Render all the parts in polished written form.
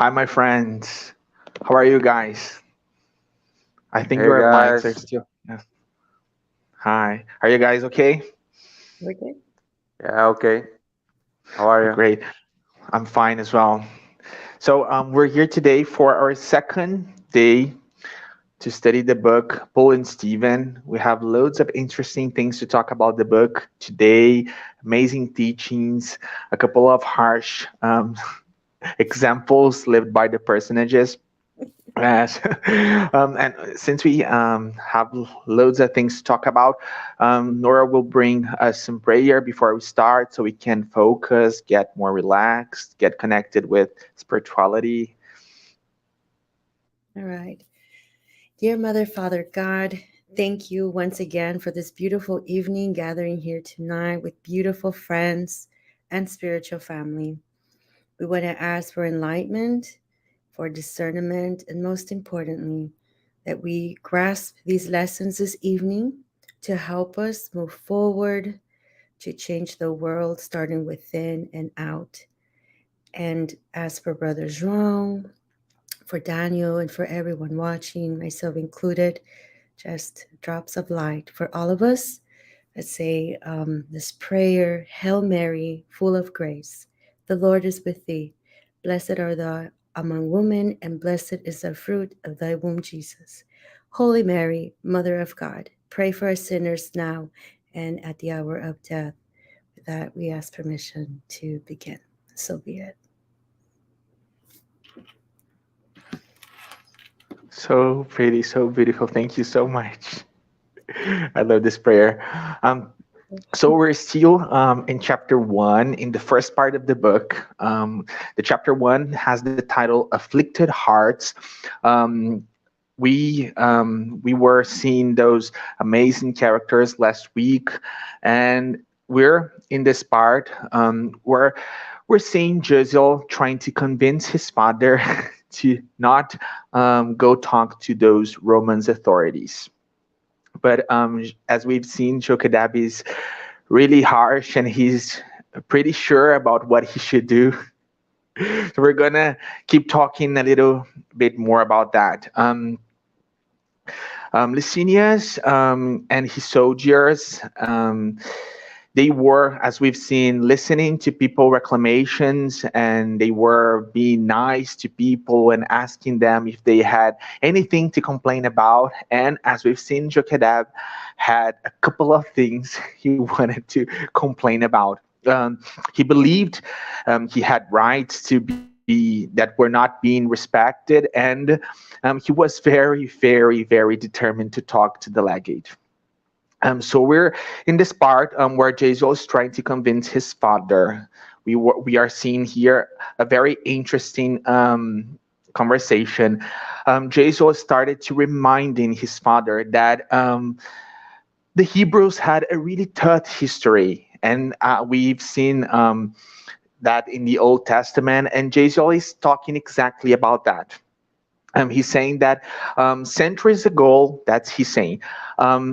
Hi, my friends. How are you guys? I think Hey your mics are guys, still. Yeah. Hi. Are you guys okay? We're good. yeah, okay. How are you? Great. I'm fine as well. So, we're here today for our second day to study the book Paul and Stephen. We have loads of interesting things to talk about the book today, amazing teachings, a couple of harsh examples lived by the personages. Yes. And since we have loads of things to talk about, Nora will bring us some prayer before we start so we can focus, get more relaxed, get connected with spirituality. All right. Dear Mother, Father God, thank you once again for this beautiful evening gathering here tonight with beautiful friends and spiritual family. We want to ask for enlightenment, for discernment, and most importantly, that we grasp these lessons this evening to help us move forward, to change the world starting within and out. And as for Brother João, for Daniel, and for everyone watching, myself included, just drops of light for all of us. Let's say this prayer: Hail Mary, full of grace, the Lord is with thee. Blessed art thou among women, and blessed is the fruit of thy womb, Jesus. Holy Mary, Mother of God, pray for us sinners now and at the hour of death. With that, we ask permission to begin. So be it. So pretty, so beautiful. Thank you so much. I love this prayer. Um, so we're still in chapter one, in the first part of the book. The chapter one has the title "Afflicted Hearts." Um, we were seeing those amazing characters last week, and we're in this part where we're seeing Josiel trying to convince his father to not go talk to those Romans authorities. But as we've seen, Jokedab is really harsh and he's pretty sure about what he should do. So we're gonna keep talking a little bit more about that. Licinius and his soldiers, they were, as we've seen, listening to people reclamations, and they were being nice to people and asking them if they had anything to complain about. And as we've seen, Jokedab had a couple of things he wanted to complain about. He believed he had rights to be that were not being respected, and he was very, very, very determined to talk to the legate. So we're in this part where Jazel is trying to convince his father. We are seeing here a very interesting conversation. Jazel started to reminding his father that the Hebrews had a really tough history, and we've seen that in the Old Testament, and Jazel is talking exactly about that. He's saying that centuries ago, that's he's saying,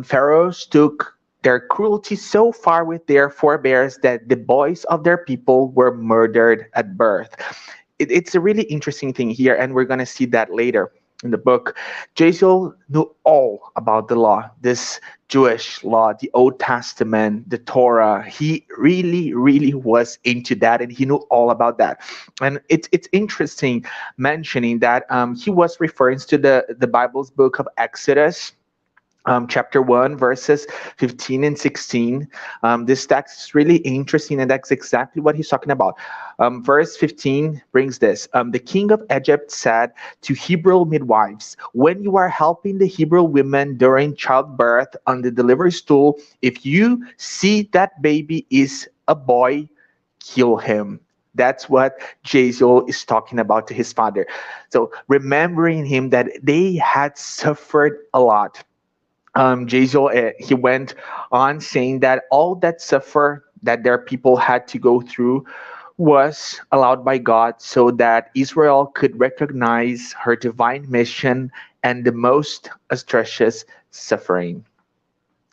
pharaohs took their cruelty so far with their forebears that the boys of their people were murdered at birth. It's a really interesting thing here, and we're going to see that later in the book. Jaziel knew all about the law, this Jewish law, the Old Testament, the Torah. He really, really was into that, and he knew all about that. And it's interesting mentioning that he was referring to the Bible's book of Exodus, chapter 1, verses 15 and 16. This text is really interesting, and that's exactly what he's talking about. Verse 15 brings this. The king of Egypt said to Hebrew midwives, when you are helping the Hebrew women during childbirth on the delivery stool, if you see that baby is a boy, kill him. That's what Jaziel is talking about to his father. So remembering him that they had suffered a lot. Jaziel, he went on saying that all that suffer that their people had to go through was allowed by God so that Israel could recognize her divine mission and the most atrocious suffering.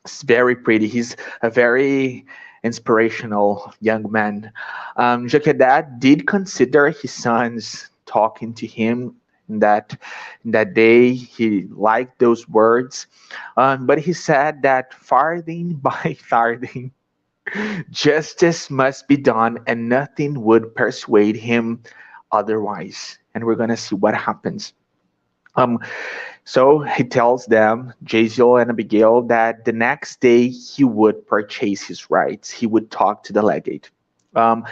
It's very pretty. He's a very inspirational young man. Jochebed did consider his sons talking to him that that day. He liked those words, but he said that farthing by farthing, justice must be done, and nothing would persuade him otherwise. And we're gonna see what happens. Um, so he tells them, Jaziel and Abigail, that the next day he would purchase his rights. He would talk to the legate. Um,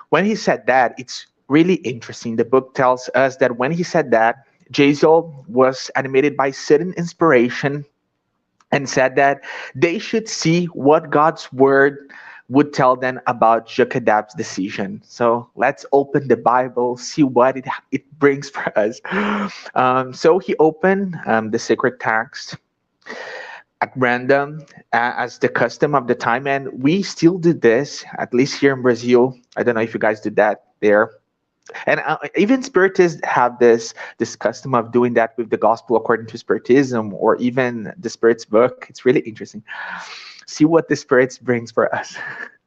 when he said that, it's really interesting. The book tells us that when he said that, Jaziel was animated by sudden inspiration and said that they should see what God's word would tell them about Jochebed's decision. So let's open the Bible, see what it brings for us. So he opened the sacred text at random, as the custom of the time, and we still do this, at least here in Brazil. I don't know if you guys do that there. And even spiritists have this custom of doing that with the gospel according to spiritism, or even the spirit's book. It's really interesting. See what the spirits brings for us.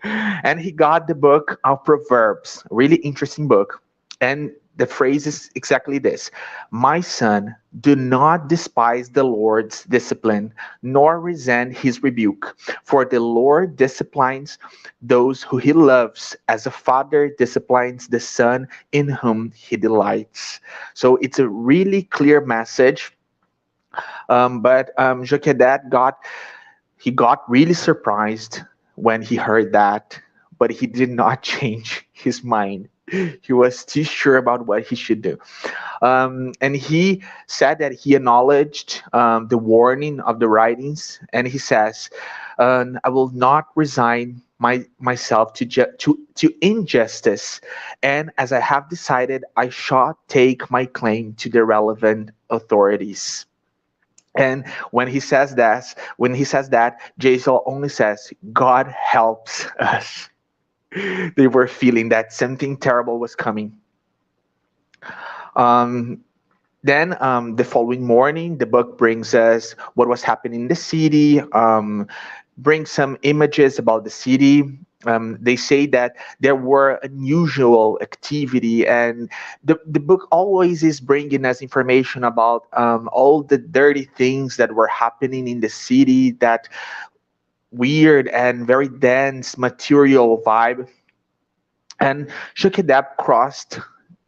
And he got the book of Proverbs, a really interesting book. And the phrase is exactly this: my son, do not despise the Lord's discipline, nor resent his rebuke. For the Lord disciplines those who he loves, as a father disciplines the son in whom he delights. So it's a really clear message. But Jochebed got really surprised when he heard that, but he did not change his mind. He was too sure about what he should do. And he said that he acknowledged the warning of the writings, and he says, I will not resign myself to injustice, and as I have decided, I shall take my claim to the relevant authorities. And when he says that, Jason only says, God helps us. They were feeling that something terrible was coming. Um, then the following morning, the book brings us what was happening in the city, brings some images about the city. They say that there were unusual activity, and the book always is bringing us information about all the dirty things that were happening in the city, that weird and very dense material vibe. And Shukadab crossed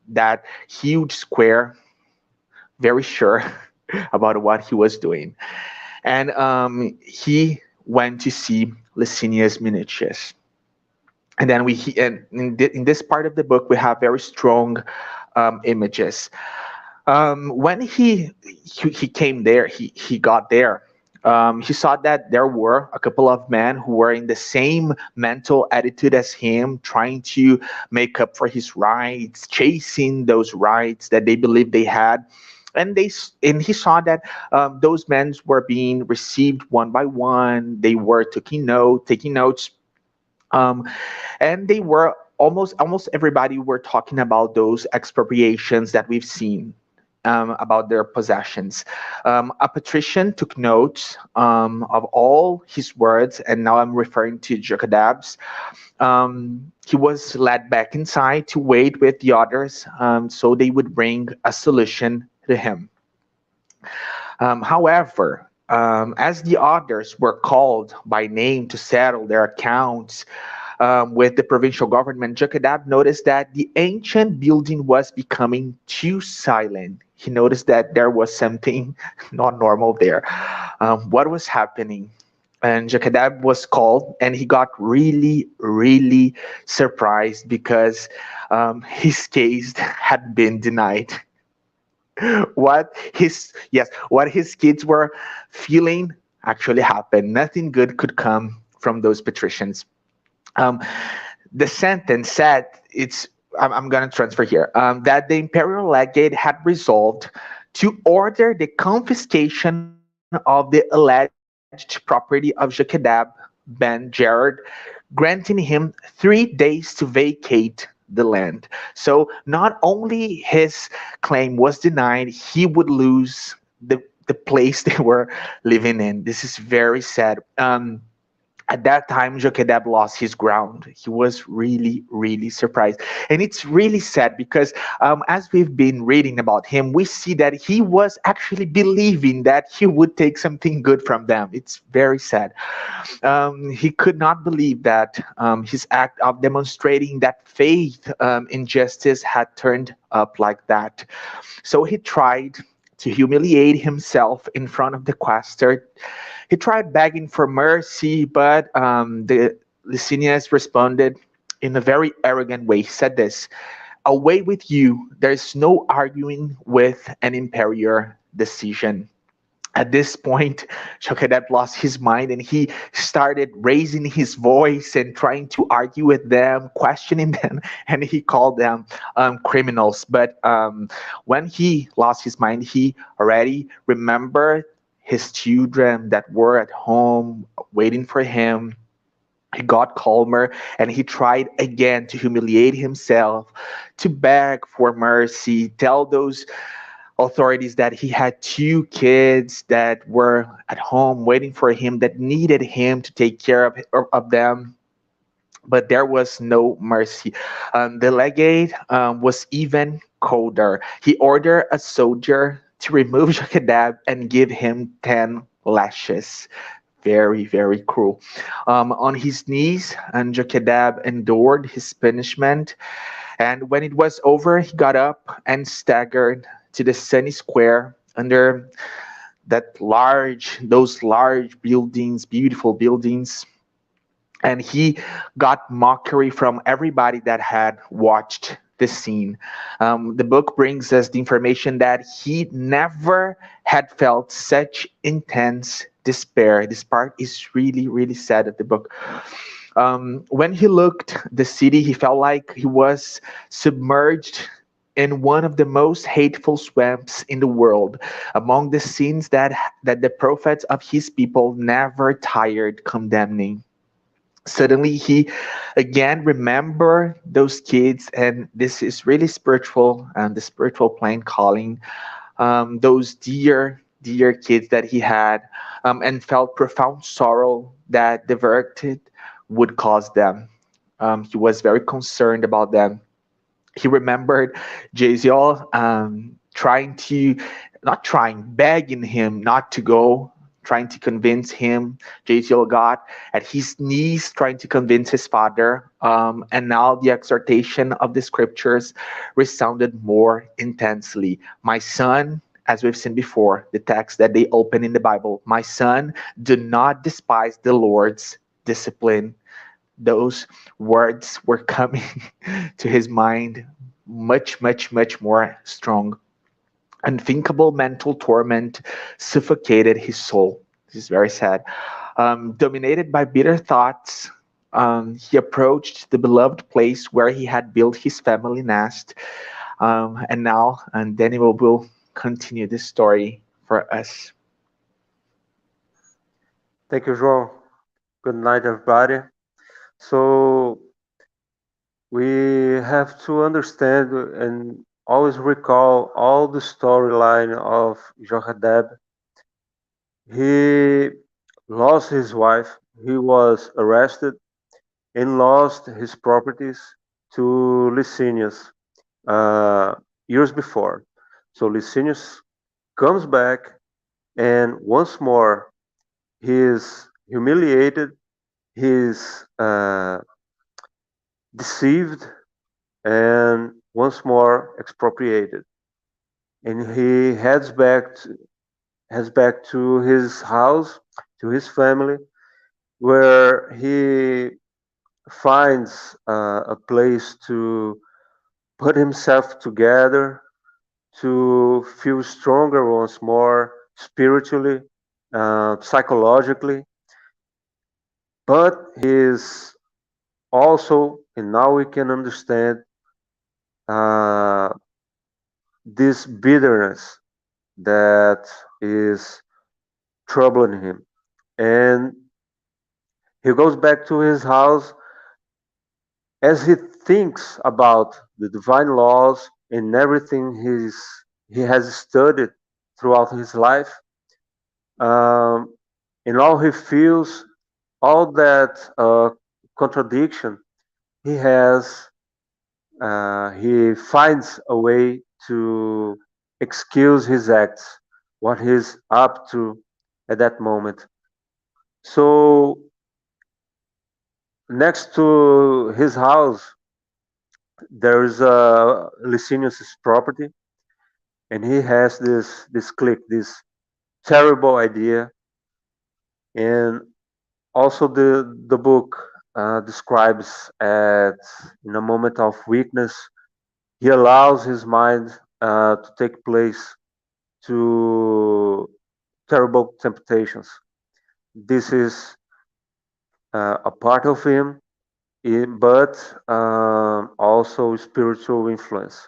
that huge square, very sure about what he was doing. And he went to see Licinius Minucius. And then in this part of the book, we have very strong images. When he came there, he got there. He saw that there were a couple of men who were in the same mental attitude as him, trying to make up for his rights, chasing those rights that they believed they had. And he saw that those men were being received one by one. They were taking notes, um, and they were almost everybody were talking about those expropriations that we've seen, about their possessions. A patrician took notes of all his words, and now I'm referring to Jokadab's. He was led back inside to wait with the others, so they would bring a solution to him. However, as the others were called by name to settle their accounts with the provincial government, Jokadab noticed that the ancient building was becoming too silent. He noticed that there was something not normal there. What was happening? And Jokadab was called, and he got really, really surprised because his case had been denied. What his kids were feeling actually happened. Nothing good could come from those patricians. Um, the sentence said, I'm going to transfer here, that the imperial legate had resolved to order the confiscation of the alleged property of Jochebed ben Jared, granting him 3 days to vacate the land. So not only his claim was denied, he would lose the place they were living in. This is very sad. At that time, Jokedab lost his ground. He was really, really surprised. And it's really sad because as we've been reading about him, we see that he was actually believing that he would take something good from them. It's very sad. He could not believe that his act of demonstrating that faith in justice had turned up like that. So he tried to humiliate himself in front of the quaestor. He tried begging for mercy, but the Licinius responded in a very arrogant way. He said this: "Away with you! There is no arguing with an inferior decision." At this point, Shokadep lost his mind and he started raising his voice and trying to argue with them, questioning them, and he called them criminals. But when he lost his mind, he already remembered his children that were at home waiting for him. He got calmer and he tried again to humiliate himself, to beg for mercy, tell those authorities that he had two kids that were at home waiting for him, that needed him to take care of them. But there was no mercy. The legate was even colder. He ordered a soldier to remove Jokedab and give him 10 lashes. Very, very cruel. On his knees, and Jokedab endured his punishment. And when it was over, he got up and staggered to the sunny square under those large buildings, beautiful buildings. And he got mockery from everybody that had watched the scene. The book brings us the information that he never had felt such intense despair. This part is really, really sad of the book. When he looked the city, he felt like he was submerged in one of the most hateful swamps in the world, among the sins that the prophets of his people never tired condemning. Suddenly he again remember those kids, and this is really spiritual, and the spiritual plane calling those dear kids that he had, and felt profound sorrow that the verdict would cause them. He was very concerned about them. He remembered Jaziel trying to, not trying, begging him not to go, trying to convince him. Jaziel got at his knees trying to convince his father. And now the exhortation of the scriptures resounded more intensely. My son, as we've seen before, the text that they open in the Bible, my son, do not despise the Lord's discipline. Those words were coming to his mind much, much, much more strong. Unthinkable mental torment suffocated his soul. This is very sad. Dominated by bitter thoughts, he approached the beloved place where he had built his family nest. And now, and Daniel will continue this story for us. Thank you, João. Good night, everybody. So we have to understand and always recall all the storyline of Jochebed. He lost his wife, he was arrested, and lost his properties to Licinius uh, years before. So Licinius comes back, and once more he is humiliated, he is deceived, and once more expropriated. And he heads back to his house, to his family, where he finds a place to put himself together, to feel stronger once more spiritually, psychologically. But he is also, and now we can understand uh, this bitterness that is troubling him. And he goes back to his house as he thinks about the divine laws and everything he has studied throughout his life. Um, and all he feels all that contradiction, he has he finds a way to excuse his acts, what he's up to at that moment. So next to his house, there's Licinius's property, and he has this clique, this terrible idea, and also the book describes at in a moment of weakness, he allows his mind to take place to terrible temptations. This is a part of him, but also spiritual influence,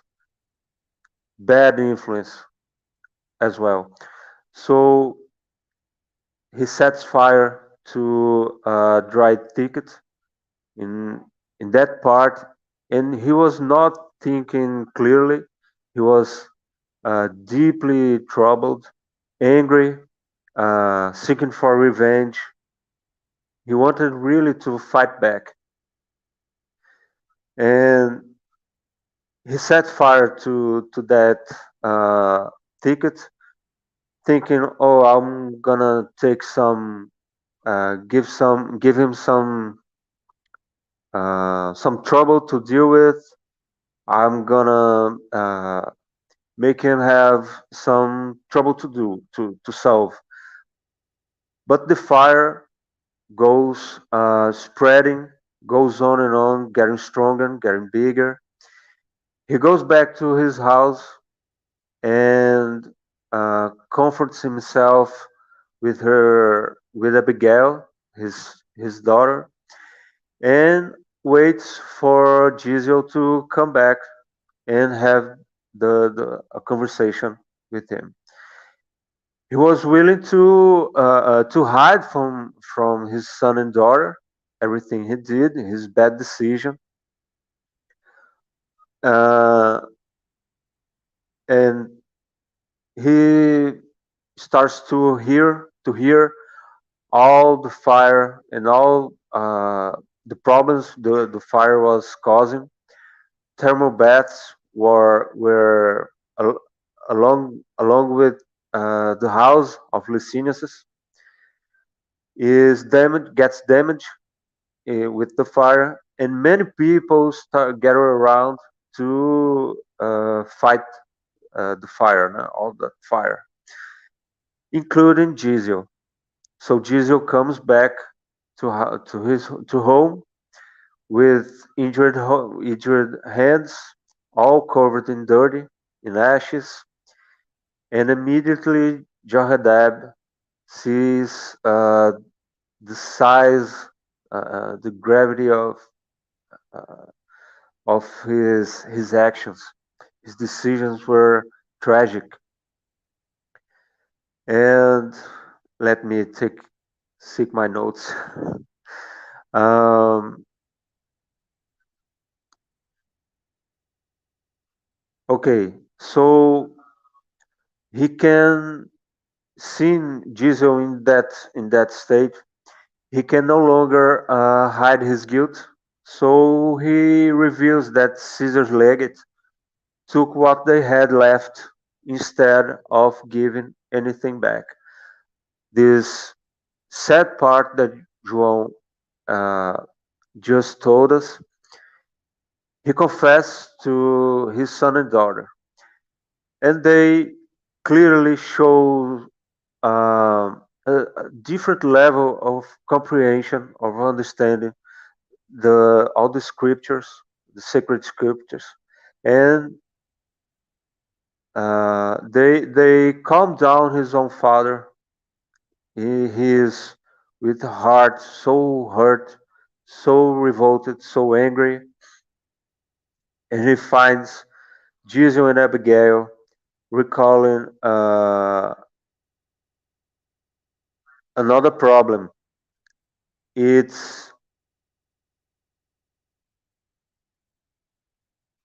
bad influence as well. So he sets fire to a dry thicket in that part, and he was not thinking clearly. He was deeply troubled, angry, seeking for revenge. He wanted really to fight back, and he set fire to that thicket, thinking, "Oh, I'm gonna take give him some trouble to deal with. I'm gonna make him have some trouble to do to solve." But the fire goes spreading, goes on, getting stronger, getting bigger. He goes back to his house and comforts himself with Abigail, his daughter, and waits for Giselle to come back and have a conversation with him. He was willing to hide from his son and daughter everything he did, his bad decision, uh, and he starts to hear all the fire and all the problems the fire was causing. Thermal baths were along with the house of Licinius is damaged gets damaged with the fire, and many people start gather around to fight the fire, all that fire, including Giselle. So Giselle comes back to home with injured hands, all covered in dirty, in ashes, and immediately Jahadab sees the size, the gravity uh, of his actions. His decisions were tragic, and let me seek my notes. um, okay, so he can see Giselle in that state. He can no longer hide his guilt, so he reveals that Caesar's legate took what they had left instead of giving anything back. This sad part that João uh, just told us, he confessed to his son and daughter, and they clearly show a different level of comprehension, of understanding all the scriptures, the sacred scriptures, and they calm down his own father. He is with a heart so hurt, so revolted, so angry, and he finds Jesus and Abigail recalling another problem. It's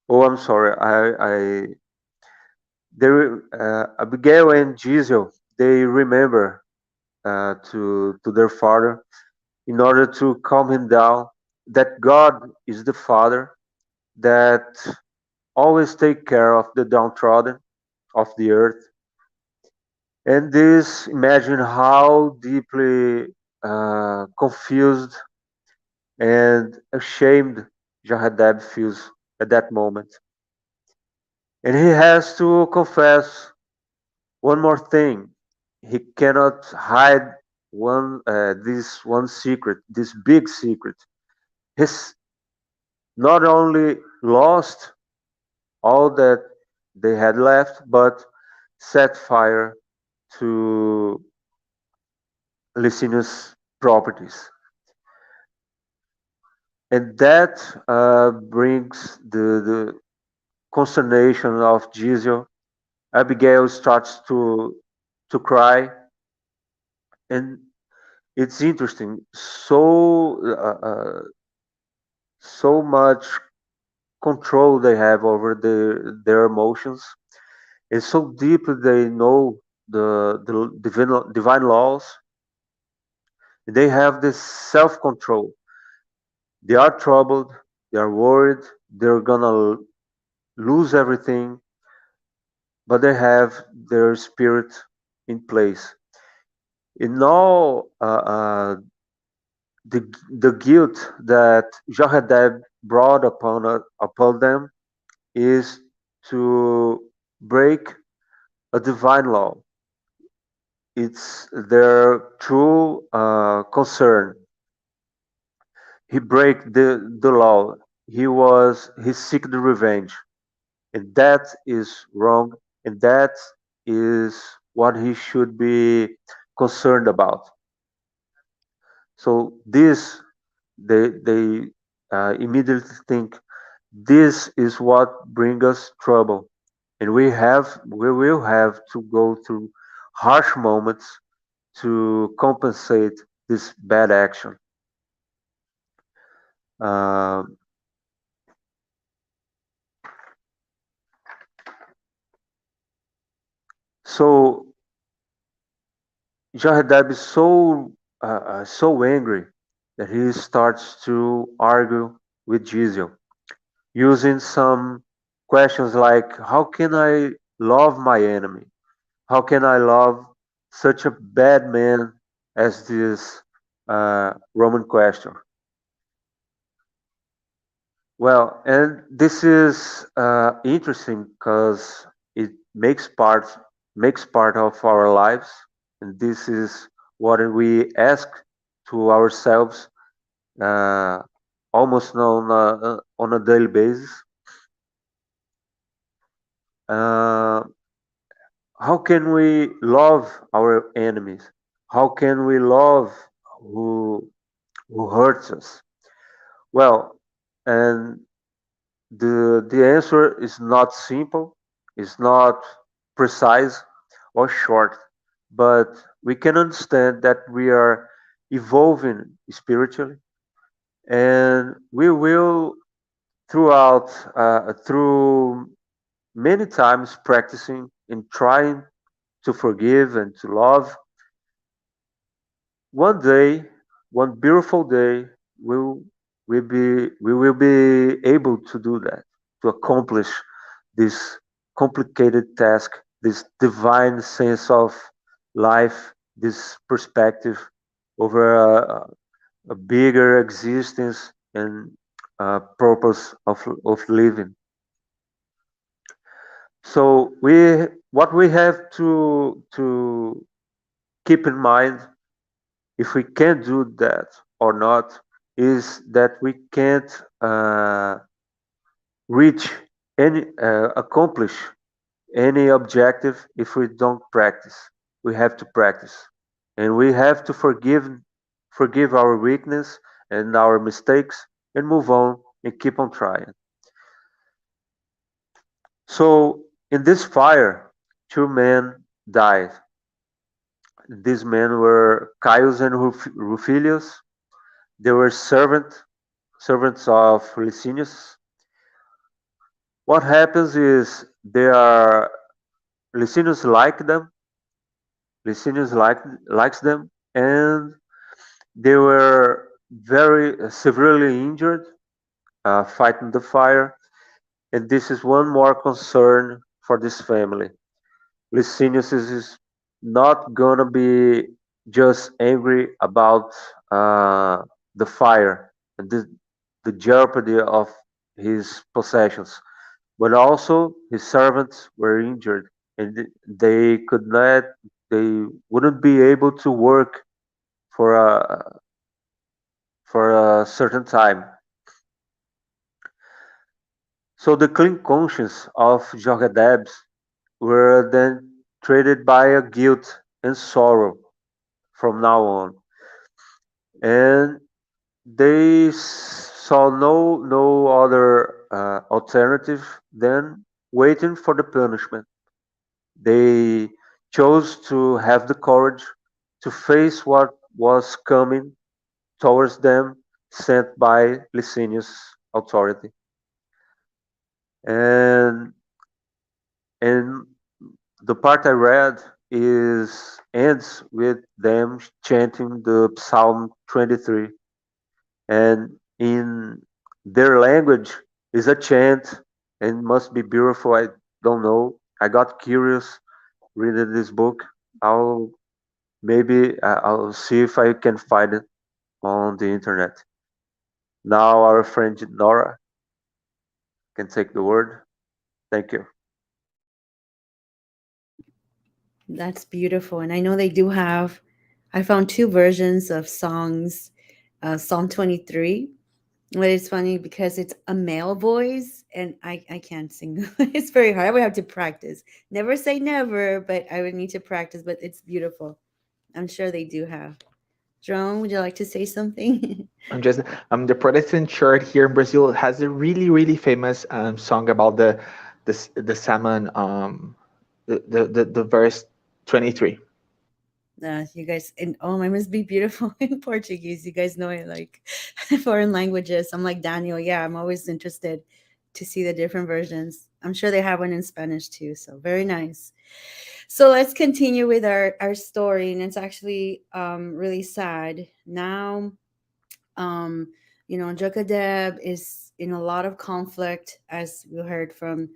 oh, I'm sorry. Abigail and Jesus, they remember to their father, in order to calm him down, that God is the Father that always take care of the downtrodden of the earth. And this, imagine how deeply confused and ashamed Jahadab feels at that moment. And he has to confess one more thing. He cannot hide this one secret, this big secret. He's not only lost all that they had left, but set fire to Licinius' properties. And that brings the consternation of Giselle. Abigail starts to cry, and it's interesting. So much control they have over their emotions, and so deeply they know the divine laws. They have this self control. They are troubled. They are worried. They're gonna lose everything, but they have their spirit in place. In all the guilt that Jahadeb brought upon them is to break a divine law. It's their true concern. He break the law. He seek the revenge, and that is wrong, and that is what he should be concerned about. So this they immediately think this is what brings us trouble, and we will have to go through harsh moments to compensate this bad action. Uh, so Jahadab is so angry that he starts to argue with Giselle, using some questions like, "How can I love my enemy? How can I love such a bad man as this Roman question?" Well, and this is interesting because it makes part of our lives, and this is what we ask to ourselves uh, almost on a daily basis. Uh, how can we love our enemies? How can we love who who hurts us? Well, and the answer is not simple, it's not precise or short, but we can understand that we are evolving spiritually, and we will through many times practicing and trying to forgive and to love. One day, one beautiful day, we'll, we will be able to do that, to accomplish this complicated task, this divine sense of life, this perspective over a bigger existence and purpose of living. So what we have to keep in mind, if we can do that or not, is that we can't reach any accomplish any objective if we don't practice. We have to practice, and we have to forgive our weakness and our mistakes and move on and keep on trying. So in this fire, two men died. These men were Caius and Rufilius. They were servants of Licinius. What happens is they are Licinius likes them, and They were very severely injured fighting the fire, and this is one more concern for this family. Licinius is not gonna be just angry about uh, the fire and the jeopardy of his possessions, but also his servants were injured and they could not, they wouldn't be able to work for a certain time. So the clean conscience of Jorgadebs were then treated by a guilt and sorrow from now on, and they saw no other alternative than waiting for the punishment. They chose to have the courage to face what was coming towards them, sent by Licinius' authority. And and the part I read is ends with them chanting the Psalm 23, and in their language is a chant and must be beautiful. I don't know. I got curious reading this book. I'll I'll see if I can find it on the internet. Now our friend Nora can take the word. Thank you. That's beautiful. And I know they do have, I found two versions of songs, Psalm 23. But it's funny because it's a male voice and I can't sing. It's very hard. I would have to practice. Never say never, but I would need to practice. But it's beautiful. I'm sure they do have. Joan, would you like to say something? I'm just the Protestant church here in Brazil has a really famous song about the salmon the verse 23. You guys, and oh, mine must be beautiful in Portuguese. You guys know I like foreign languages. I'm like Daniel. Yeah, I'm always interested to see the different versions. I'm sure they have one in Spanish too. So very nice. So let's continue with our story, and it's actually really sad now. um Jokadeb is in a lot of conflict, as we heard from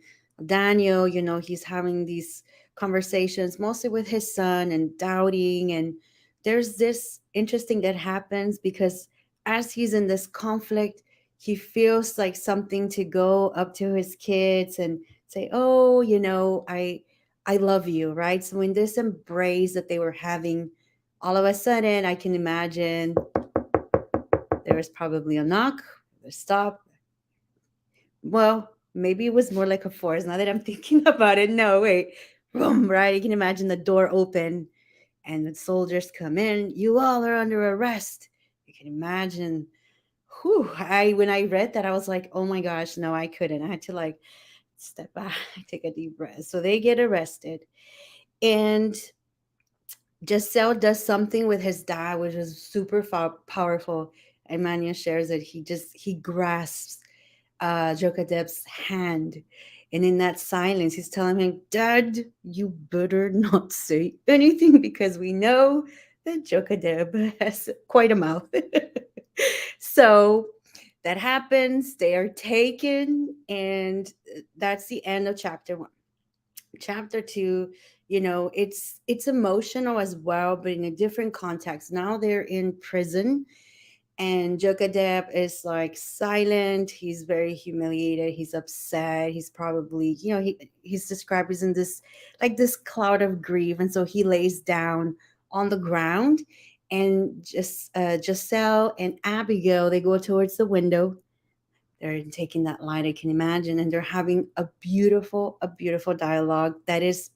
Daniel. He's having these conversations mostly with his son and doubting, and there's this interesting that happens because as he's in this conflict, he feels like something to go up to his kids and say, oh, I love you, right? So in this embrace that they were having, all of a sudden I can imagine there was probably a knock, a stop. Well, maybe it was more like a force. Now that I'm thinking about it, no, wait. Boom, right? You can imagine the door open and the soldiers come in. You all are under arrest. You can imagine. Whew, when I read that, I was like, oh my gosh, no, I couldn't. I had to like step back, take a deep breath. So they get arrested. And Giselle does something with his dad, which is super powerful. And Manya shares that he grasps Jokadeb's hand. And in that silence, he's telling him, Dad, you better not say anything because we know that Jokadeb has quite a mouth. So that happens. They are taken. And that's the end of chapter 1. Chapter 2, it's emotional as well, but in a different context. Now they're in prison, and Jokadeb is like silent. He's very humiliated. He's upset. He's probably, he's described as in this, like this cloud of grief. And so he lays down on the ground, and just Giselle and Abigail, they go towards the window. They're taking that light, I can imagine, and they're having a beautiful dialogue that is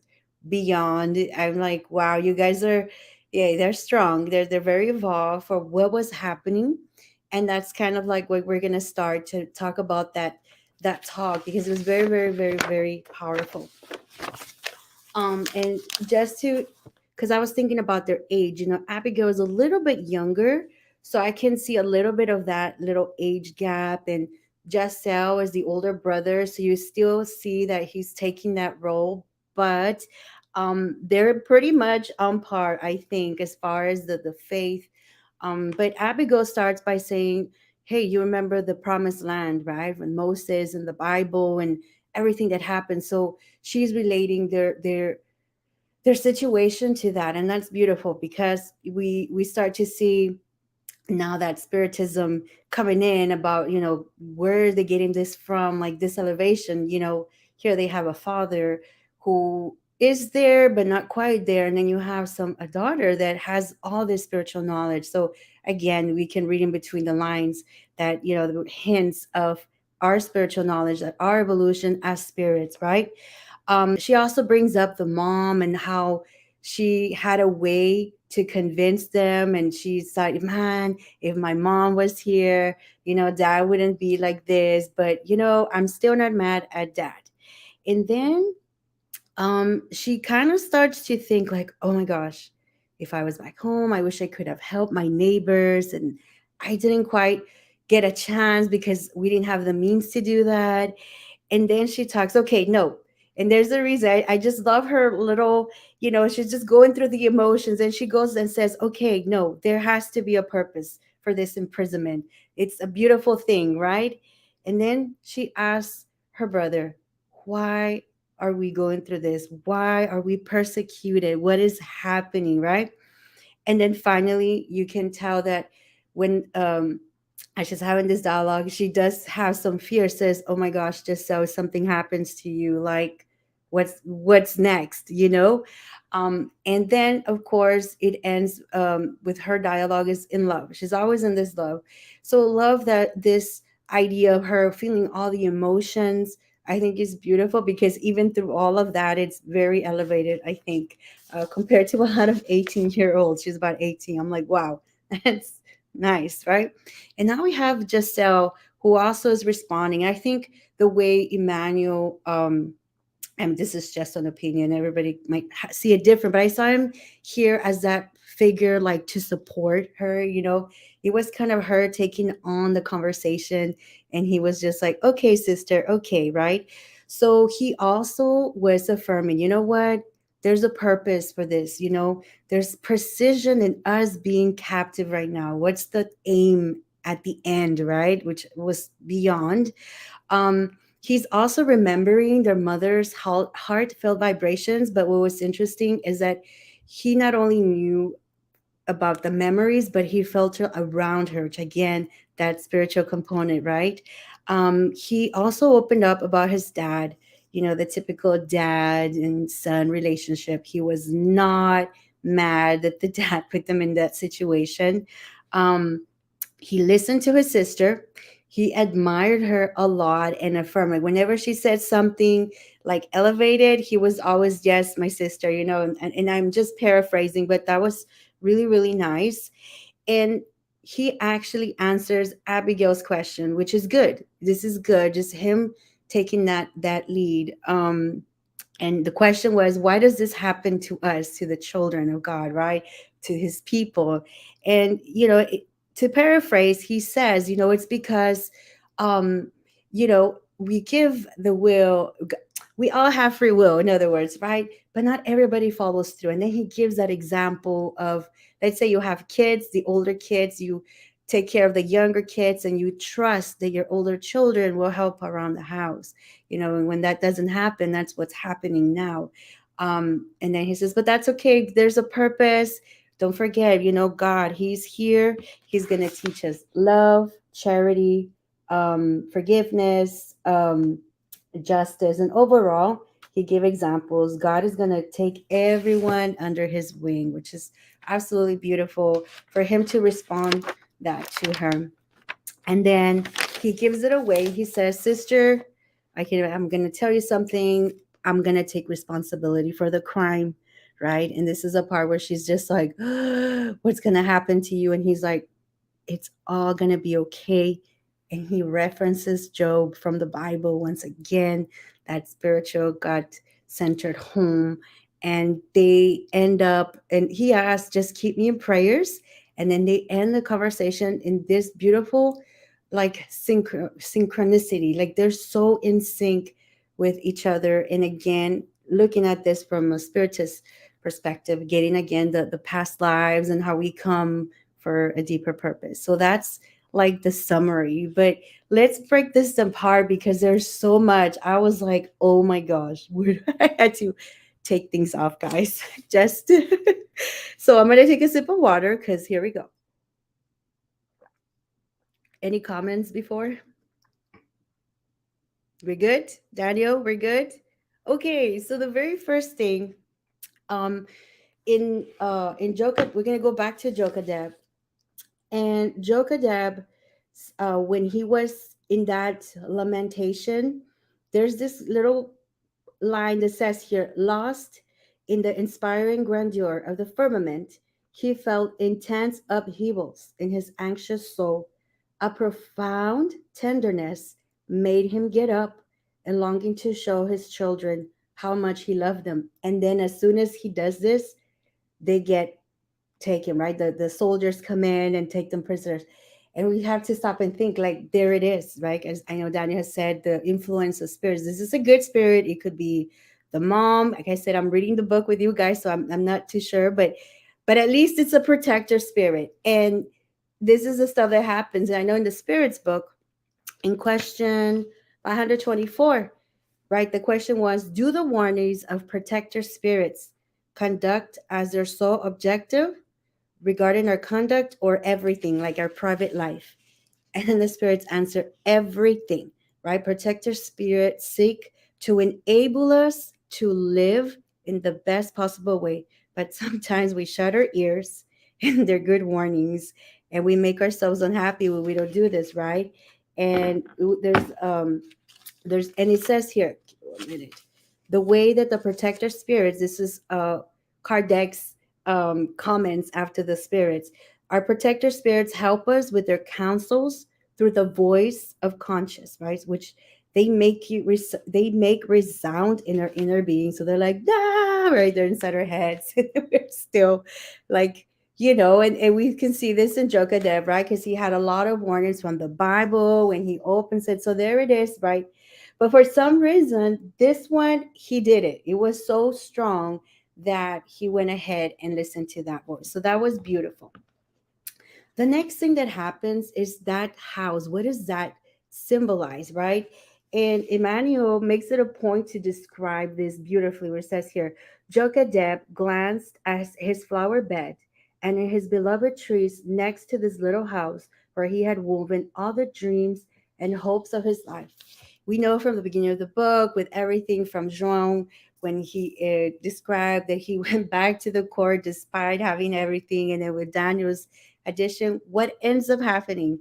beyond. I'm like, wow, you guys are, yeah, they're strong. They're very evolved for what was happening, and that's kind of like what we're gonna start to talk about that talk because it was very, very, very, very powerful. And just to, because I was thinking about their age, Abigail is a little bit younger, so I can see a little bit of that little age gap. And Giselle is the older brother, so you still see that he's taking that role, but they're pretty much on par, I think, as far as the faith. But Abigail starts by saying, hey, you remember the promised land, right? When Moses and the Bible and everything that happened. So she's relating their situation to that. And that's beautiful because we start to see now that spiritism coming in about, where are they getting this from, like this elevation. Here they have a father who is there but not quite there, and then you have a daughter that has all this spiritual knowledge. So again, we can read in between the lines that, the hints of our spiritual knowledge, that our evolution as spirits, right? She also brings up the mom and how she had a way to convince them, and she's like, man, if my mom was here, dad wouldn't be like this. But I'm still not mad at dad. And then she kind of starts to think like, oh my gosh, if I was back home, I wish I could have helped my neighbors, and I didn't quite get a chance because we didn't have the means to do that. And then she talks, okay, no. And there's a reason. I just love her little, she's just going through the emotions, and she goes and says, okay, no, there has to be a purpose for this imprisonment. It's a beautiful thing, right? And then she asks her brother, why are we going through this? Why are we persecuted? What is happening, right? And then finally, you can tell that when as she's having this dialogue, she does have some fear, says, oh my gosh, just so something happens to you, like what's next, and then of course it ends with her dialogue is in love. She's always in this love. So love, that this idea of her feeling all the emotions, I think is beautiful, because even through all of that, it's very elevated, I think, compared to a lot of 18-year-olds. She's about 18. I'm like, wow, that's nice, right? And now we have Giselle, who also is responding. I think the way Emmanuel, and this is just an opinion, everybody might see it different, but I saw him here as that figure, like to support her. It was kind of her taking on the conversation, and he was just like, okay, sister, okay, right? So he also was affirming, you know what? There's a purpose for this. There's precision in us being captive right now. What's the aim at the end, right? Which was beyond. He's also remembering their mother's heartfelt vibrations. But what was interesting is that he not only knew about the memories, but he felt her around her, which again, that spiritual component, right? He also opened up about his dad, the typical dad and son relationship. He was not mad that the dad put them in that situation. Um, he listened to his sister. He admired her a lot and affirmed, like, whenever she said something like elevated, he was always, yes, my sister, and I'm just paraphrasing, but that was really, really nice. And he actually answers Abigail's question, which is good. This is good. Just him taking that lead. And the question was, why does this happen to us, to the children of God, right? To his people. And, to paraphrase, he says, it's because, we give the will, we all have free will, in other words, right? But not everybody follows through. And then he gives that example of, let's say you have kids, the older kids, you take care of the younger kids, and you trust that your older children will help around the house. And when that doesn't happen, that's what's happening now. And then he says, but that's okay. There's a purpose. Don't forget, God, he's here. He's going to teach us love, charity, forgiveness, justice. And overall, he gave examples. God is going to take everyone under his wing, which is absolutely beautiful for him to respond that to her. And then he gives it away. He says, sister, I'm going to tell you something. I'm going to take responsibility for the crime, right? And this is a part where she's just like, what's going to happen to you? And he's like, it's all going to be okay. And he references Job from the Bible once again, that spiritual, God-centered home. And they end up, and he asks, just keep me in prayers. And then they end the conversation in this beautiful, like, synchronicity. Like, they're so in sync with each other. And again, looking at this from a spiritist perspective, getting again the past lives and how we come for a deeper purpose. So that's like the summary. But let's break this apart because there's so much. I was like, oh my gosh, I had to take things off, guys. Just so I'm gonna take a sip of water because here we go. Any comments before? We're good, Daniel. We're good. Okay, so the very first thing, um, in Joka, we're gonna go back to Jokadeb. And Jokadeb, when he was in that lamentation, there's this little line that says here, lost in the inspiring grandeur of the firmament, he felt intense upheavals in his anxious soul. A profound tenderness made him get up and longing to show his children how much he loved them. And then as soon as he does this, they get take him, right? The soldiers come in and take them prisoners. And we have to stop and think, like, there it is, right? As I know Daniel has said, the influence of spirits. This is a good spirit. It could be the mom. Like I said, I'm reading the book with you guys, so I'm not too sure, but at least it's a protector spirit. And this is the stuff that happens. And I know in the spirits book, in question 124, right? The question was, do the warnings of protector spirits conduct as their sole objective regarding our conduct or everything, like our private life? And then the spirits answer everything, right? Protector spirits seek to enable us to live in the best possible way. But sometimes we shut our ears and they're good warnings and we make ourselves unhappy when we don't do this, right? And there's and it says here, one minute, the way that the protector spirits, this is Kardec's comments after the spirits, our protector spirits help us with their counsels through the voice of conscience, right? Which they make they make resound in our inner being. So they're like, ah, right? They're inside our heads. We're still like, and we can see this in Jokadev, right? Because he had a lot of warnings from the Bible when he opens it. So there it is, right? But for some reason, this one, he did it. It was so strong that he went ahead and listened to that voice. So that was beautiful. The next thing that happens is that house. What does that symbolize, right? And Emmanuel makes it a point to describe this beautifully, where it says here, Jokadeb glanced at his flower bed and in his beloved trees next to this little house where he had woven all the dreams and hopes of his life. We know from the beginning of the book, with everything from João, when he described that he went back to the court despite having everything, and then with Daniel's addition, what ends up happening?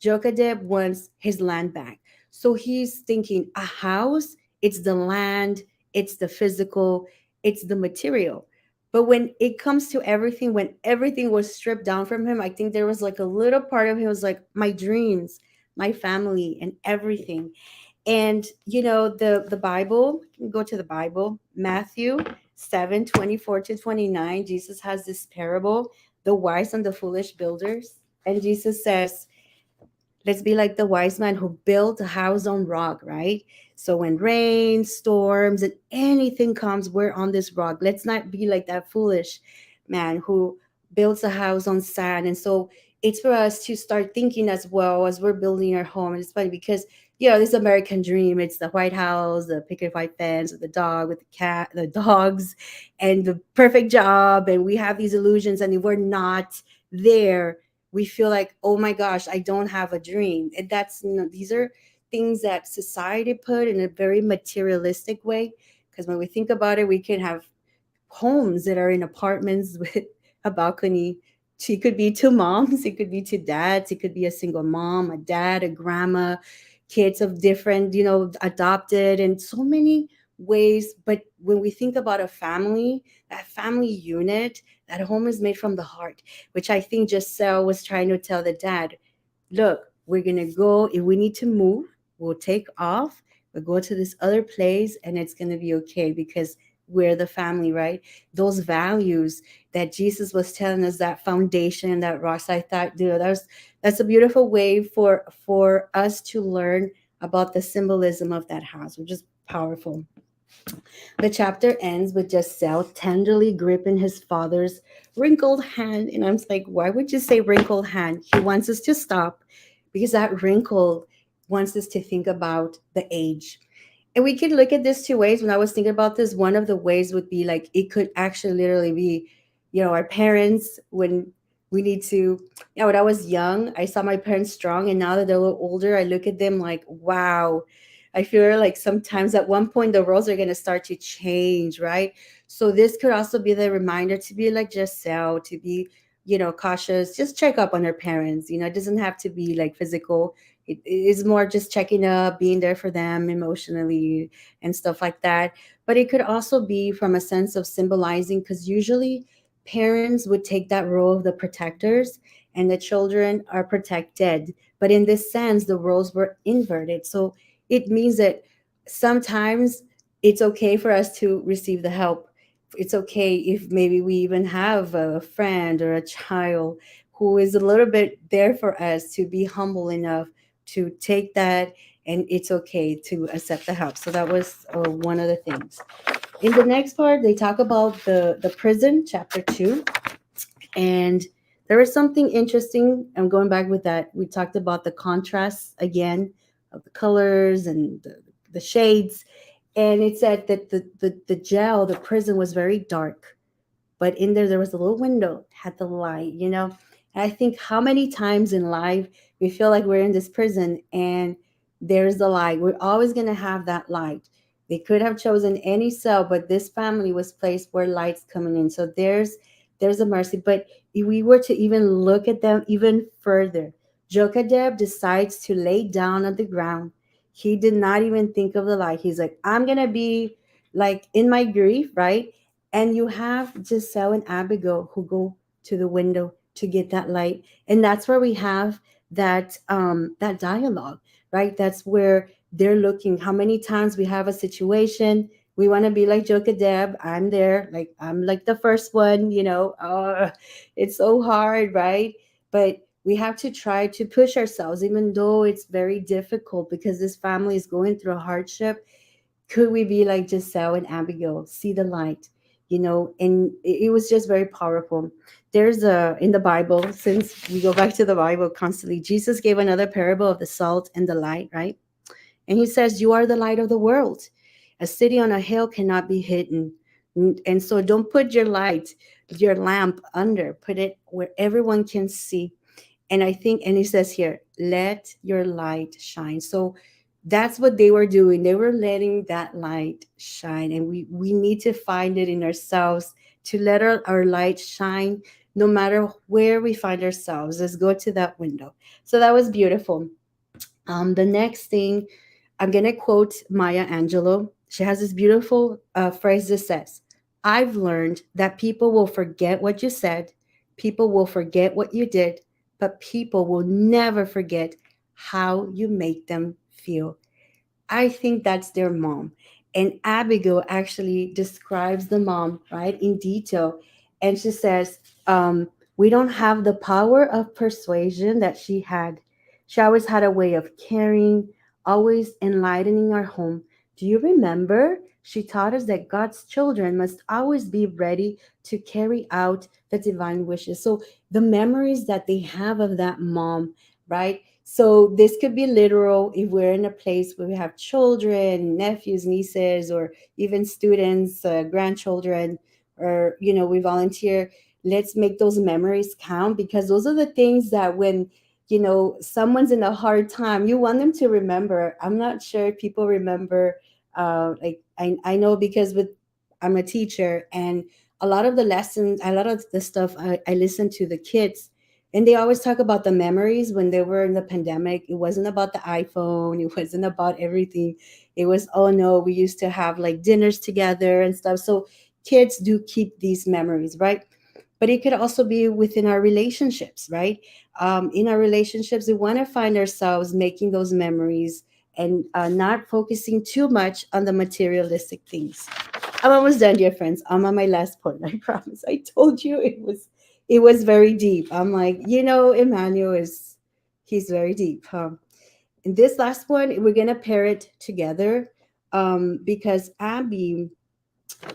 Jokadeb wants his land back. So he's thinking a house, it's the land, it's the physical, it's the material. But when it comes to everything, when everything was stripped down from him, I think there was like a little part of him was like, my dreams, my family, and everything. And the Bible, go to the Bible, Matthew 7:24-29. Jesus has this parable, the wise and the foolish builders. And Jesus says, let's be like the wise man who built a house on rock, right? So when rain, storms, and anything comes, we're on this rock. Let's not be like that foolish man who builds a house on sand. And so it's for us to start thinking as well as we're building our home. And it's funny because, this American dream, it's the White House, the picket white fence with the dog, with the cat, the dogs, and the perfect job. And we have these illusions. And if we're not there, we feel like, oh my gosh, I don't have a dream. And that's, these are things that society put in a very materialistic way. Because when we think about it, we can have homes that are in apartments with a balcony. She could be two moms, it could be two dads, it could be a single mom, a dad, a grandma, kids of different, adopted, and so many ways. But when we think about a family, that family unit, that home is made from the heart, which I think Giselle was trying to tell the dad, look, we're going to go, if we need to move, we'll take off, we'll go to this other place, and it's going to be okay because we're the family, right? Those values that Jesus was telling us, that foundation, that rocks. I thought, dude, that's a beautiful way for us to learn about the symbolism of that house, which is powerful. The chapter ends with just Sal tenderly gripping his father's wrinkled hand. And I'm like, why would you say wrinkled hand? He wants us to stop because that wrinkle wants us to think about the age. And we could look at this two ways. When I was thinking about this, one of the ways would be like it could actually literally be, our parents when we need to. Yeah, when I was young, I saw my parents strong, and now that they're a little older, I look at them like, wow. I feel like sometimes at one point the roles are going to start to change, right? So this could also be the reminder to be like Giselle, to be, cautious. Just check up on her parents. It doesn't have to be like physical. It is more just checking up, being there for them emotionally and stuff like that. But it could also be from a sense of symbolizing, because usually parents would take that role of the protectors and the children are protected. But in this sense, the roles were inverted. So it means that sometimes it's okay for us to receive the help. It's okay if maybe we even have a friend or a child who is a little bit there for us, to be humble enough to take that, and it's okay to accept the help. So that was one of the things. In the next part, they talk about the prison, chapter 2, and there was something interesting. I'm going back with that. We talked about the contrasts again of the colors and the shades, and it said that the jail, the prison, was very dark, but in there was a little window, had the light. And I think how many times in life we feel like we're in this prison and there's the light. We're always going to have that light. They could have chosen any cell, but this family was placed where light's coming in. So there's a mercy. But if we were to even look at them even further, Jokadeb decides to lay down on the ground. He did not even think of the light. He's like, I'm gonna be like in my grief, right? And you have Giselle and Abigail who go to the window to get that light. And that's where we have that dialogue, right? That's where they're looking. How many times we have a situation, we want to be like Joka Deb. I'm there, like I'm like the first one. It's so hard, right? But we have to try to push ourselves, even though it's very difficult because this family is going through a hardship. Could we be like Giselle and Abigail, see the light, and it was just very powerful. There's in the Bible, since we go back to the Bible constantly, Jesus gave another parable of the salt and the light, right? And he says, you are the light of the world. A city on a hill cannot be hidden. And so don't put your light, your lamp under, put it where everyone can see. And I think, and he says here, let your light shine. So that's what they were doing. They were letting that light shine. And we need to find it in ourselves to let our light shine no matter where we find ourselves. Let's go to that window. So that was beautiful. The next thing, I'm going to quote Maya Angelou. She has this beautiful phrase that says, I've learned that people will forget what you said, people will forget what you did, but people will never forget how you make them feel. I think that's their mom. And Abigail actually describes the mom, right, in detail. And she says, we don't have the power of persuasion that she had. She always had a way of caring, always enlightening our home. Do you remember? She taught us that God's children must always be ready to carry out the divine wishes. So the memories that they have of that mom, right? So this could be literal if we're in a place where we have children, nephews, nieces, or even students, grandchildren, or we volunteer. Let's make those memories count, because those are the things that when someone's in a hard time, you want them to remember. I'm not sure if people remember. Like I know, because I'm a teacher, and a lot of the lessons, a lot of the stuff I listen to the kids, and they always talk about the memories when they were in the pandemic. It wasn't about the iPhone. It wasn't about everything. It was, oh no, we used to have like dinners together and stuff. So kids do keep these memories, right? But it could also be within our relationships, right? In our relationships, we want to find ourselves making those memories and not focusing too much on the materialistic things. I'm almost done, dear friends. I'm on my last point. I promise. I told you it was very deep. I'm like, Emmanuel he's very deep, huh? In this last one, we're gonna pair it together. Because Abby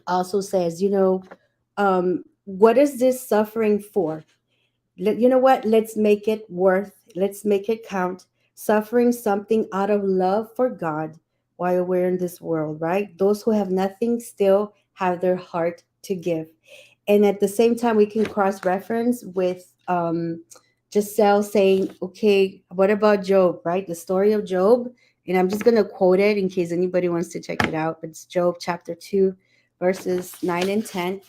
also says, what is this suffering for? You know what? Let's make it worth, let's make it count. Suffering something out of love for God while we're in this world, right? Those who have nothing still have their heart to give. And at the same time, we can cross reference with Giselle saying, okay, what about Job, right? The story of Job. And I'm just going to quote it in case anybody wants to check it out. It's Job chapter 2, verses 9 and 10.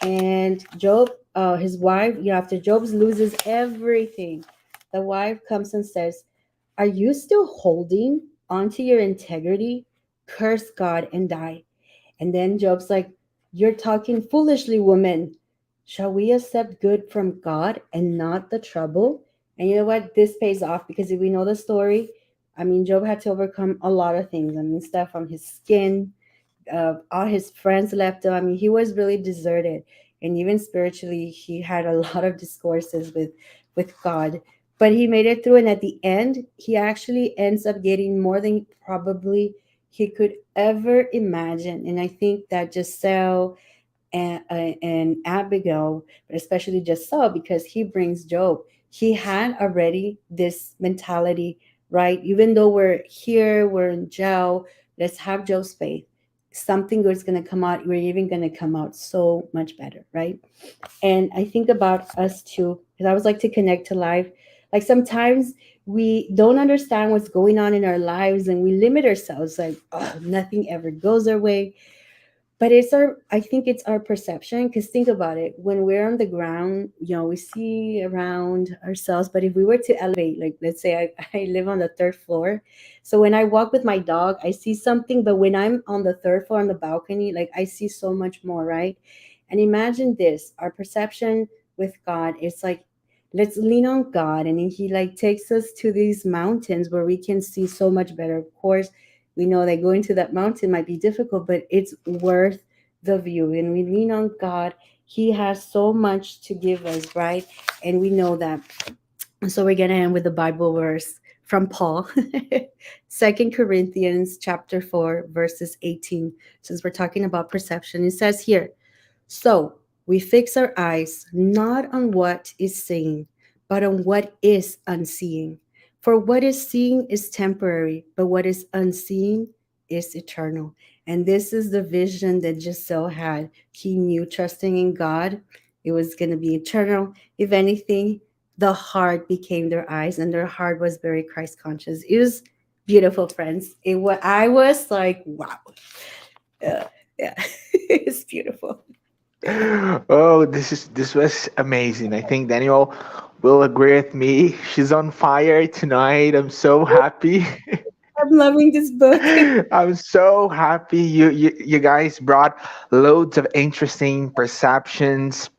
And Job, his wife, after Job loses everything, the wife comes and says, are you still holding onto your integrity? Curse God and die. And then Job's like, you're talking foolishly, woman. Shall we accept good from God and not the trouble? And you know what? This pays off because if we know the story, I mean, Job had to overcome a lot of things. I mean, stuff on his skin, all his friends left him. I mean, he was really deserted, and even spiritually, he had a lot of discourses with God. But he made it through, and at the end, he actually ends up getting more than probably he could ever imagine. And I think that Giselle and Abigail, but especially Giselle, because he brings Job. He had already this mentality, right? Even though we're here, we're in jail, let's have Job's faith. Something good is going to come out. We're even going to come out so much better, right? And I think about us too, because I always like to connect to life. Like sometimes we don't understand what's going on in our lives and we limit ourselves, like, oh, nothing ever goes our way. But I think it's our perception, because think about it, when we're on the ground, we see around ourselves. But if we were to elevate, like let's say I live on the third floor, so when I walk with my dog I see something, but when I'm on the third floor on the balcony, like I see so much more, right? And imagine this, our perception with God, it's like, let's lean on God, and then he like takes us to these mountains where we can see so much better. Of course, we know that going to that mountain might be difficult, but it's worth the view. And we lean on God. He has so much to give us, right? And we know that. So we're gonna end with the Bible verse from Paul, 2 Corinthians chapter 4, verses 18. Since we're talking about perception, it says here, so we fix our eyes not on what is seen, but on what is unseen. For what is seen is temporary, but what is unseen is eternal. And this is the vision that Giselle had. He knew trusting in God, it was going to be eternal. If anything, the heart became their eyes, and their heart was very Christ conscious. It was beautiful, friends. I was like, wow. Yeah, it's beautiful. Oh, this was amazing. I think Daniel will agree with me. She's on fire tonight. I'm so happy. I'm loving this book. I'm so happy you guys brought loads of interesting perceptions.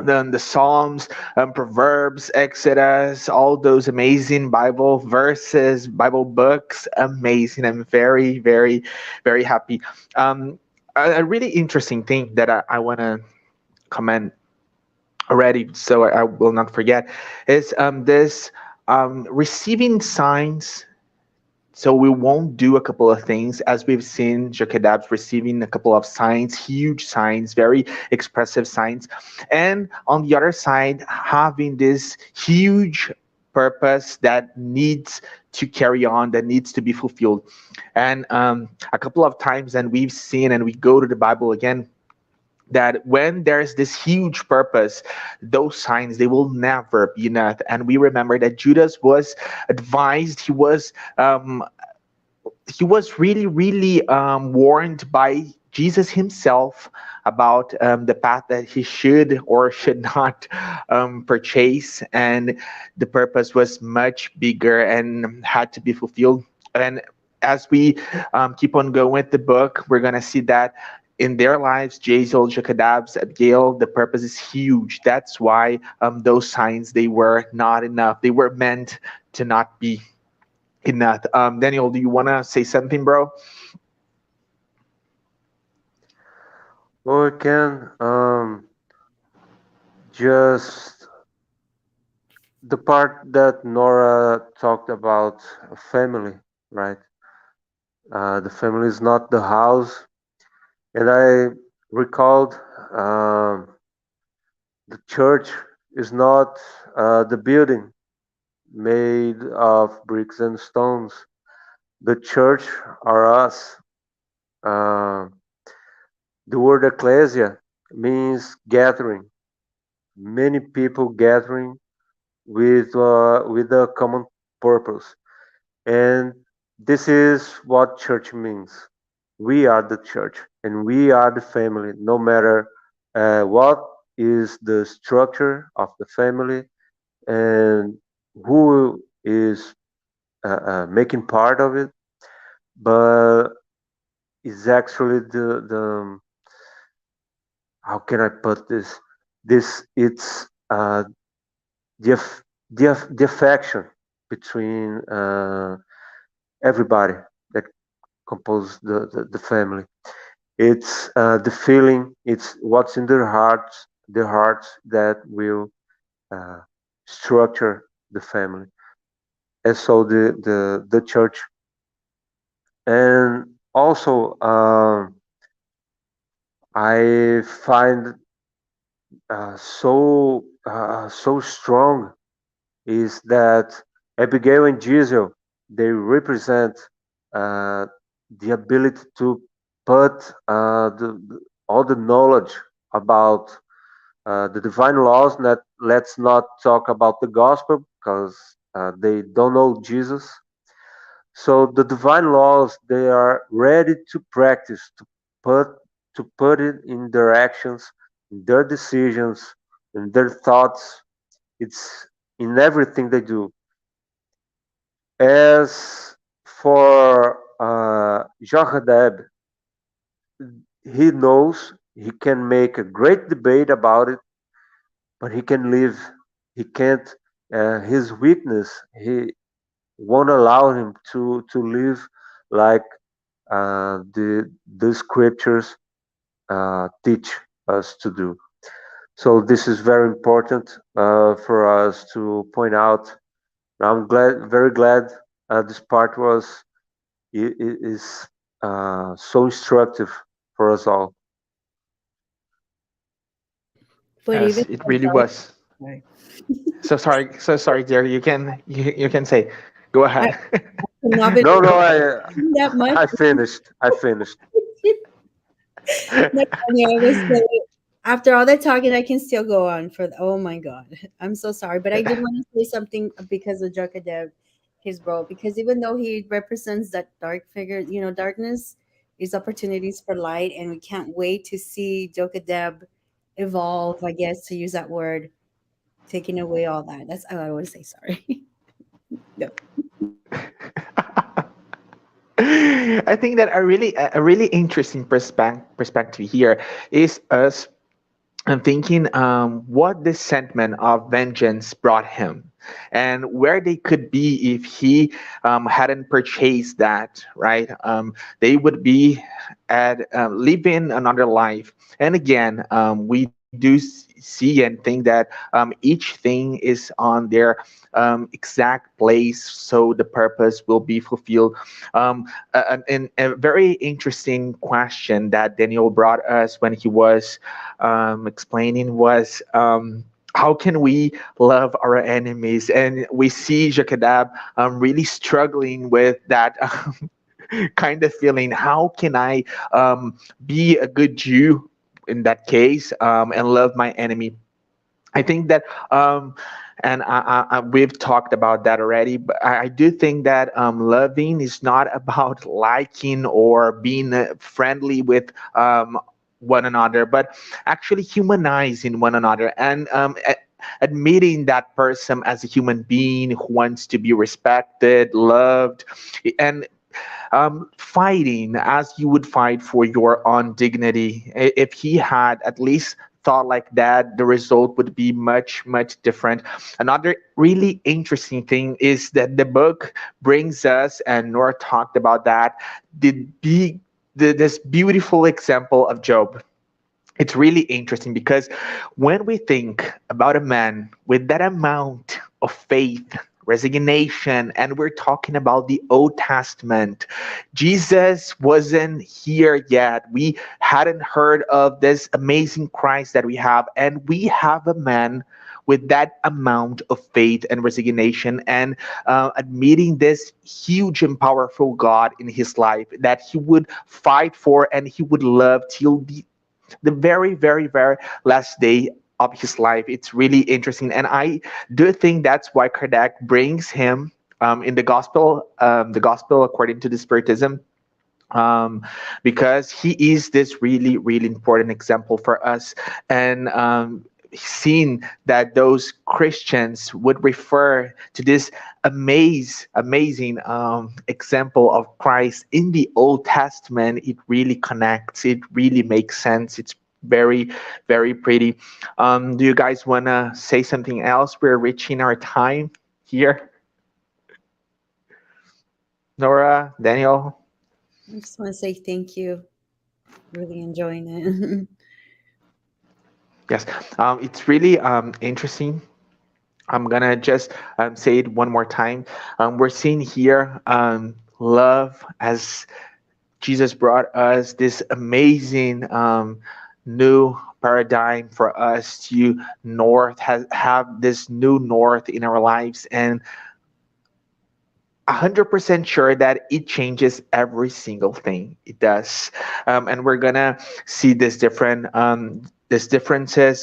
Then the Psalms, Proverbs, Exodus, all those amazing Bible verses, Bible books, amazing. I'm very, very, very happy. A really interesting thing that I want to comment already, so I will not forget, is this receiving signs. So we won't do a couple of things, as we've seen Jacadabs receiving a couple of signs, huge signs, very expressive signs, and on the other side, having this huge purpose that needs to carry on, that needs to be fulfilled. And a couple of times, and we've seen, and we go to the Bible again, that when there's this huge purpose, those signs, they will never be enough. And we remember that Judas was advised, he was really, really warned by Jesus himself about the path that he should or should not purchase, and the purpose was much bigger and had to be fulfilled. And as we keep on going with the book, we're gonna see that in their lives, Jazel, Jacadabs, Abigail, the purpose is huge. That's why those signs, they were not enough. They were meant to not be enough. Daniel, do you want to say something, bro? Well, we can just the part that Nora talked about family, right? The family is not the house. And I recalled um the church is not the building made of bricks and stones. The church are us. Uh, the word ecclesia means gathering, many people gathering with a common purpose. And this is what church means. We are the church and we are the family, no matter what is the structure of the family and who is making part of it, but it's actually the how can I put this? This it's the the affection between everybody that compose the family. It's the feeling. It's what's in their hearts that will uh, structure the family. And so the church, and also I find so strong is that Abigail and Giselle, they represent uh, the ability to put all the knowledge about the divine laws. That let's not talk about the gospel because they don't know Jesus. So the divine laws, they are ready to practice, put put it in their actions, in their decisions, in their thoughts. It's in everything they do. As for Jochadeb, he knows he can make a great debate about it, but he can live. He can't. His weakness, he won't allow him to live like the scriptures teach us to do. So this is very important for us to point out. I'm glad, very glad, this part is so instructive for us all. But even Yes, it really was. sorry. So sorry, dear. You can say, go I ahead. cannot believe No, no, that much. I finished. I finished. That's funny. I was say, after all that talking, I can still go on for. Oh my god, I'm so sorry, but I did want to say something because of Jokadev, his role. Because even though he represents that dark figure, darkness is opportunities for light, and we can't wait to see Jokadev evolve. I guess to use that word, taking away all that. That's I want to say sorry. No. I think that a really interesting perspective here is us thinking what this sentiment of vengeance brought him and where they could be if he hadn't purchased that, right? They would be at living another life. And again, we do see and think that each thing is on their exact place so the purpose will be fulfilled. And a very interesting question that Daniel brought us when he was explaining was how can we love our enemies? And we see Jakadab really struggling with that kind of feeling. How can I be a good Jew in that case and love my enemy? I think that, and we've talked about that already, but I do think that loving is not about liking or being friendly with one another, but actually humanizing one another and admitting that person as a human being who wants to be respected, loved, and fighting as you would fight for your own dignity. If he had at least thought like that, the result would be much, much different. Another really interesting thing is that the book brings us, and Nora talked about that, the big, this beautiful example of Job. It's really interesting because when we think about a man with that amount of faith, resignation, and we're talking about the Old Testament. Jesus wasn't here yet. We hadn't heard of this amazing Christ that we have, and we have a man with that amount of faith and resignation, and admitting this huge and powerful God in his life that he would fight for and he would love till the very, very, very last day of his life. It's really interesting. And I do think that's why Kardec brings him in the gospel according to the Spiritism, um, because he is this really, really important example for us. And seen that those Christians would refer to this amazing example of Christ in the Old Testament, it really connects. It really makes sense. It's very, very pretty. Do you guys want to say something else? We're reaching our time here. Norah, Daniel? I just want to say thank you. Really enjoying it. Yes, it's really interesting. I'm gonna just say it one more time. We're seeing here love as Jesus brought us this amazing new paradigm for us to have this new north in our lives, and 100% sure that it changes every single thing it does. And we're gonna see this differences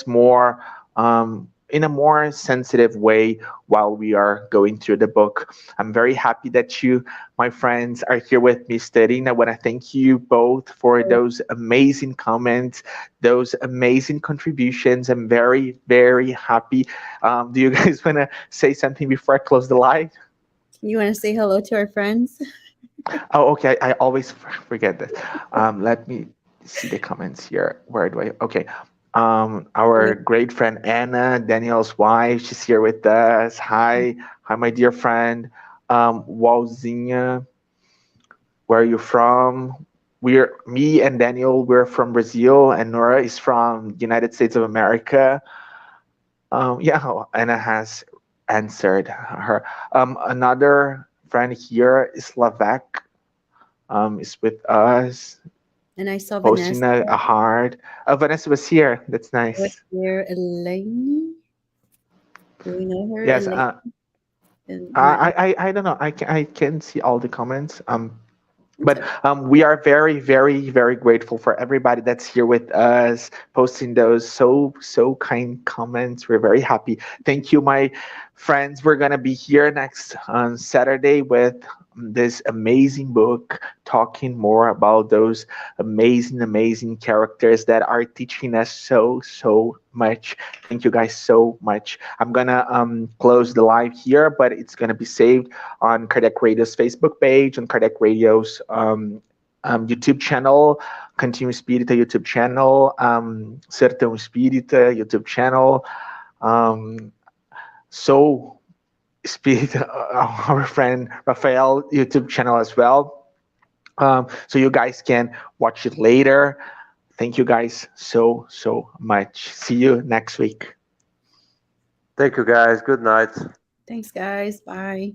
more in a more sensitive way while we are going through the book. I'm very happy that you, my friends, are here with me studying. I want to thank you both for those amazing comments, those amazing contributions. I'm very, very happy. Do you guys want to say something before I close the live? You want to say hello to our friends? Oh, okay. I always forget this. Let me see the comments here. Where do I? Okay. Our great friend Anna, Daniel's wife, she's here with us. Hi, my dear friend. Wauzinha, where are you from? Me and Daniel, we're from Brazil, and Norah is from United States of America. Yeah, Anna has answered her. Another friend here is Slovak, is with us, And I saw posting Vanessa a heart. Vanessa was here. That's was nice. here. Elaine, do we know her? Yes. Elaine, and I don't know. I can see all the comments. it's But okay. we are very, very, very grateful for everybody that's here with us, posting those so kind comments. We're very happy. Thank you, my friends. We're gonna be here next Saturday with this amazing book, talking more about those amazing characters that are teaching us so much. Thank you guys so much. I'm gonna close the live here, but it's gonna be saved on Kardec Radio's Facebook page, on Kardec Radio's YouTube channel, Continuum Espírita YouTube channel, Sertão Espírita YouTube channel, So Espírita, our friend Rafael YouTube channel as well. So you guys can watch it later. Thank you guys so much. See you next week. Thank you, guys. Good night. Thanks, guys. Bye.